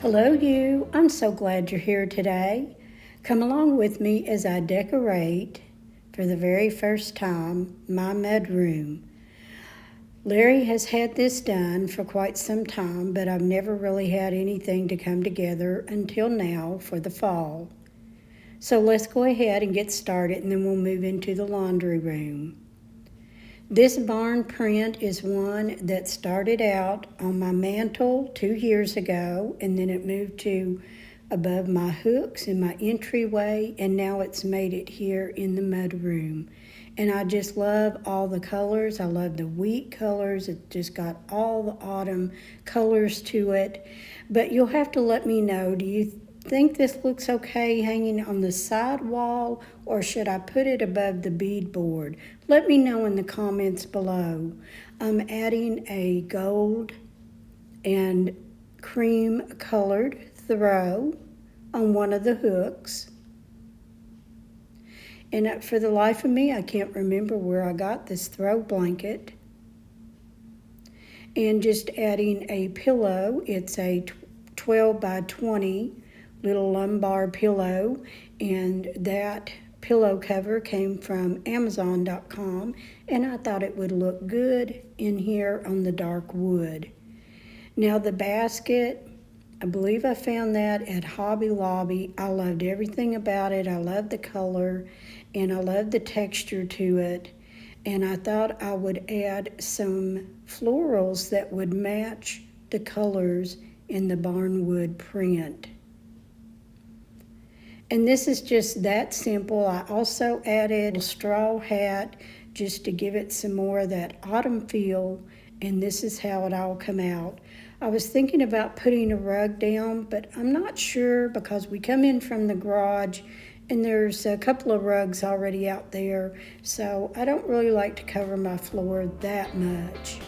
Hello, you. I'm so glad you're here today. Come along with me as I decorate, for the very first time, my mudroom. Larry has had this done for quite some time, but I've never really had anything to come together until now for the fall. So let's go ahead and get started, and then we'll move into the laundry room. This barn print is one that started out on my mantle 2 years ago, and then it moved to above my hooks in my entryway, and now it's made it here in the mudroom. And I just love all the colors. I love the wheat colors. It just got all the autumn colors to it. But you'll have to let me know, do you think this looks okay hanging on the side wall, or should I put it above the beadboard? Let me know in the comments below. I'm adding a gold and cream colored throw on one of the hooks. And for the life of me, I can't remember where I got this throw blanket. And just adding a pillow. It's a 12 by 20 little lumbar pillow, and that pillow cover came from Amazon.com, and I thought it would look good in here on the dark wood. Now the basket, I believe I found that at Hobby Lobby. I loved everything about it. I love the color, and I love the texture to it. And I thought I would add some florals that would match the colors in the barnwood print. And this is just that simple. I also added a straw hat just to give it some more of that autumn feel, and this is how it all come out. I was thinking about putting a rug down, but I'm not sure because we come in from the garage and there's a couple of rugs already out there, so I don't really like to cover my floor that much.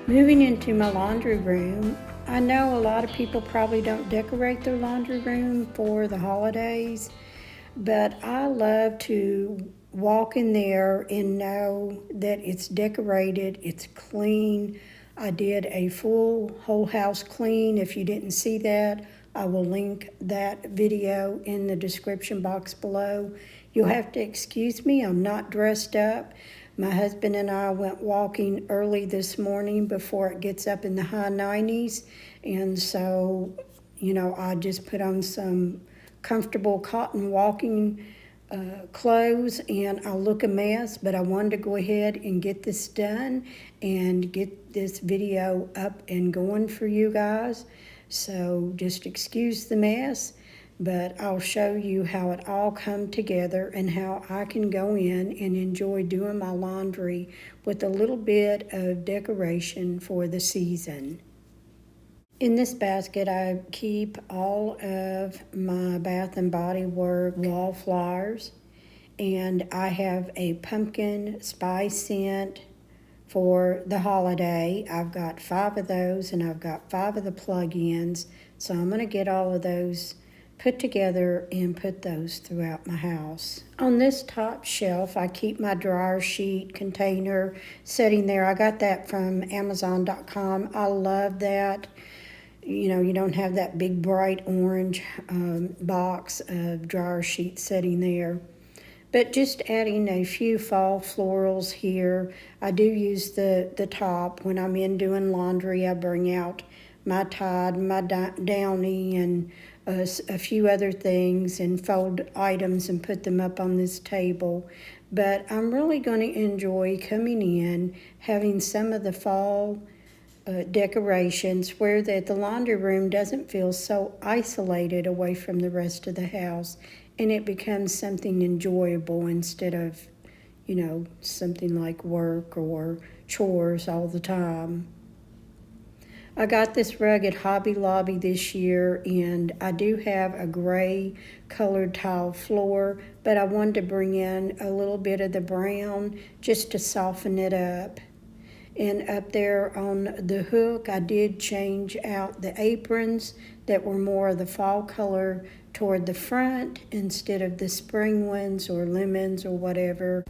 Moving into my laundry room, I know a lot of people probably don't decorate their laundry room for the holidays, but I love to walk in there and know that it's decorated, it's clean. I did a full whole house clean. If you didn't see that, I will link that video in the description box below. You'll have to excuse me, I'm not dressed up. My husband and I went walking early this morning before it gets up in the high 90s. And so, I just put on some comfortable cotton walking clothes, and I look a mess, but I wanted to go ahead and get this done and get this video up and going for you guys. So just excuse the mess, but I'll show you how it all come together and how I can go in and enjoy doing my laundry with a little bit of decoration for the season. In this basket, I keep all of my Bath and Body Works wall flowers, and I have a pumpkin spice scent for the holiday. I've got 5 of those, and I've got 5 of the plug-ins, so I'm going to get all of those put together and put those throughout my house. On this top shelf, I keep my dryer sheet container sitting there. I got that from Amazon.com. I love that. You don't have that big bright orange box of dryer sheets sitting there. But just adding a few fall florals here. I do use the top. When I'm in doing laundry, I bring out my Tide, my Downy, and a few other things, and fold items and put them up on this table. But I'm really going to enjoy coming in, having some of the fall decorations where the laundry room doesn't feel so isolated away from the rest of the house, and it becomes something enjoyable instead of, something like work or chores all the time. I got this rug at Hobby Lobby this year, and I do have a gray colored tile floor, but I wanted to bring in a little bit of the brown just to soften it up. And up there on the hook, I did change out the aprons that were more of the fall color toward the front instead of the spring ones or lemons or whatever.